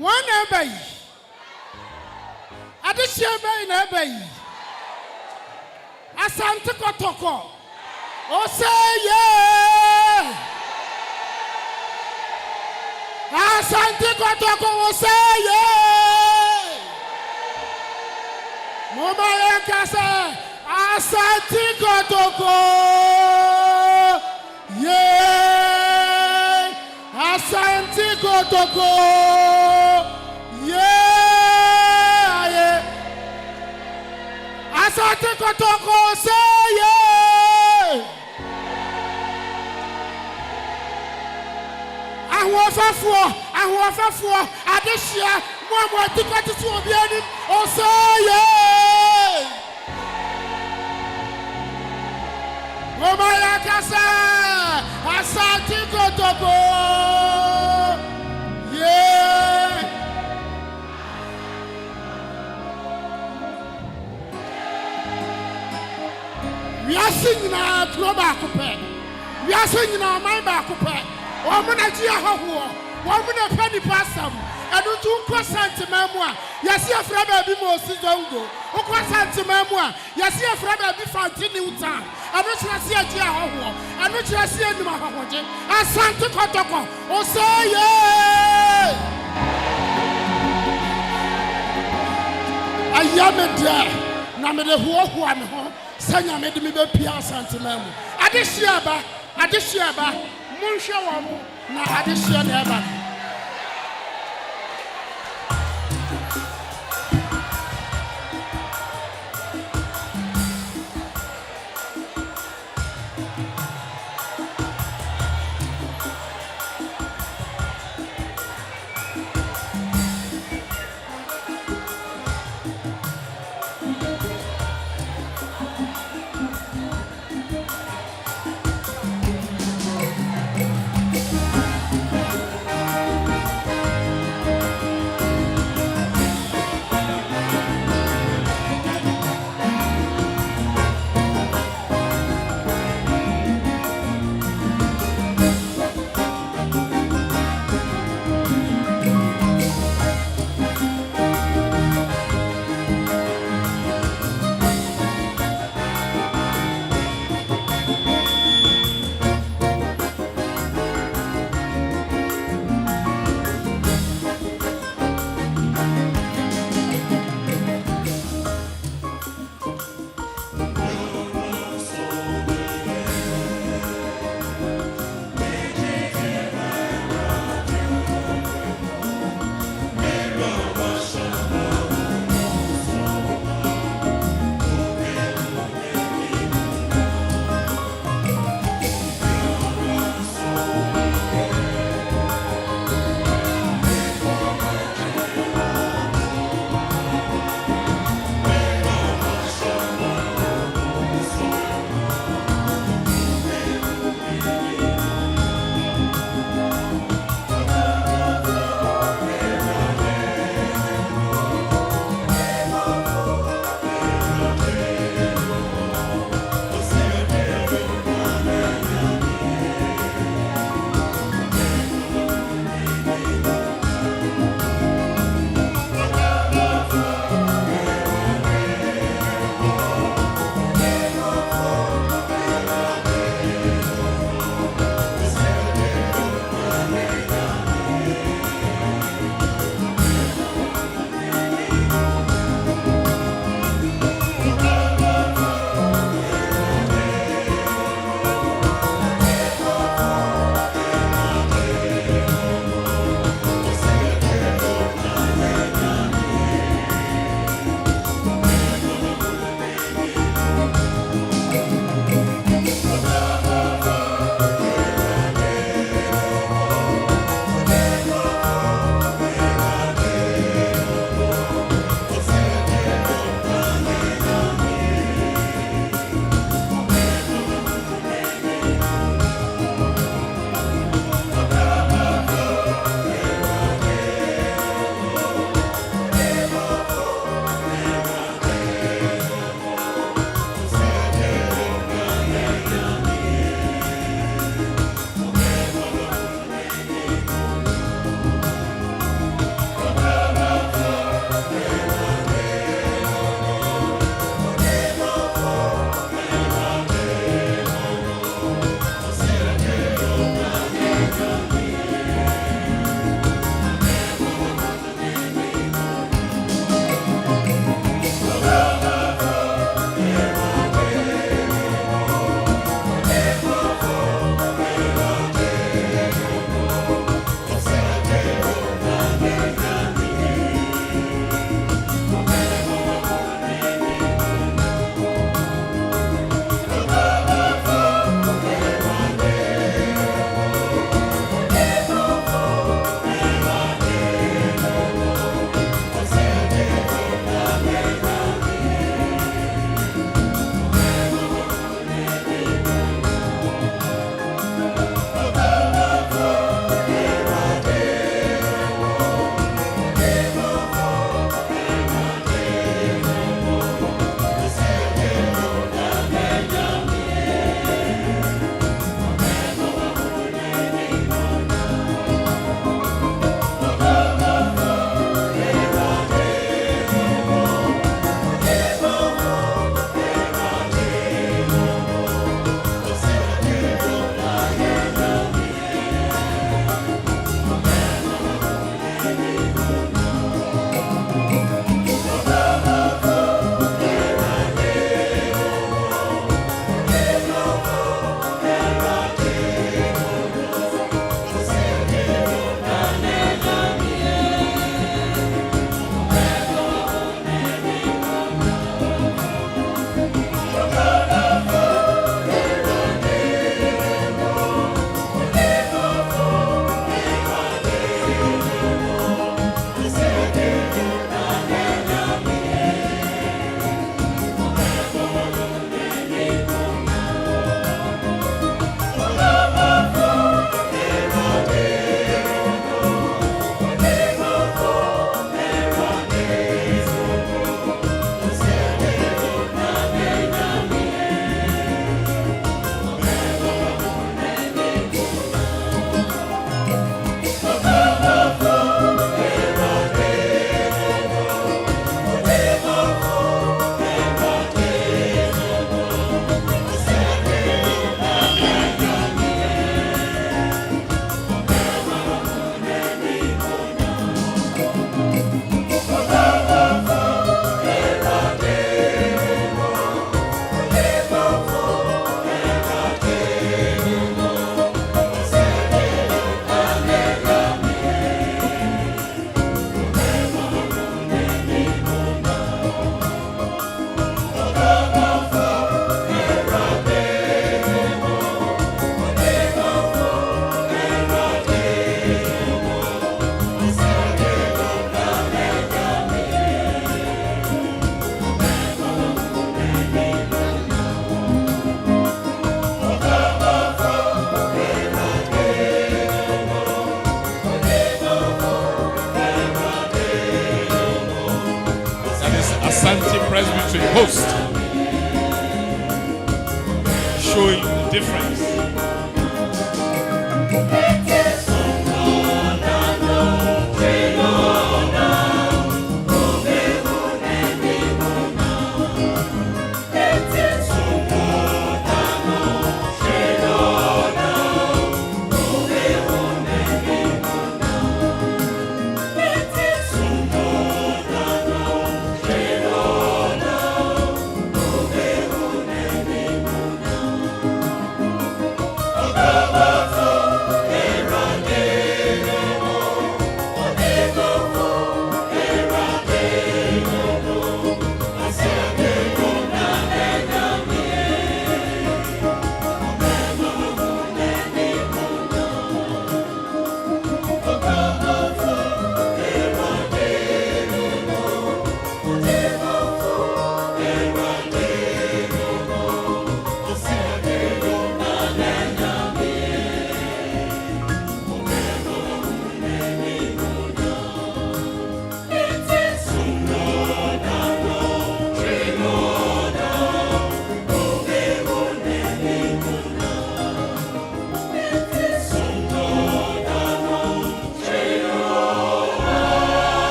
One ebay. Adishia bay na ebay. Asante kotoko. O say yeah. Asante kotoko o say yeah. Mama yakasa asante kotoko. Yeah. Asante kotoko. Yeah. Yeah. Asante kotoko say yeah. Ahwafafo adehia mo tikati so obiani o say yeah. Mama yakasa asante kotoko. Yeah. We are singing na global coupe. We are singing na man ba coupe. O mo na ji ahoho. O mo na pani pasam. Enu 2% memua. Yesi afra ba bi mo si zongo. O 2% memua. Yesi afra ba bi fantini uta. Anu chirasi aji ahoho. Anu chirasi enu ahohoje. Asante kotoko. O say yeah. Ayame dia. Na me de huohu ame ho. Sanya me de me be pia asante memu. Adehia ba. Munhwe wo mo na adehia na eba. Presbytery host, showing the difference.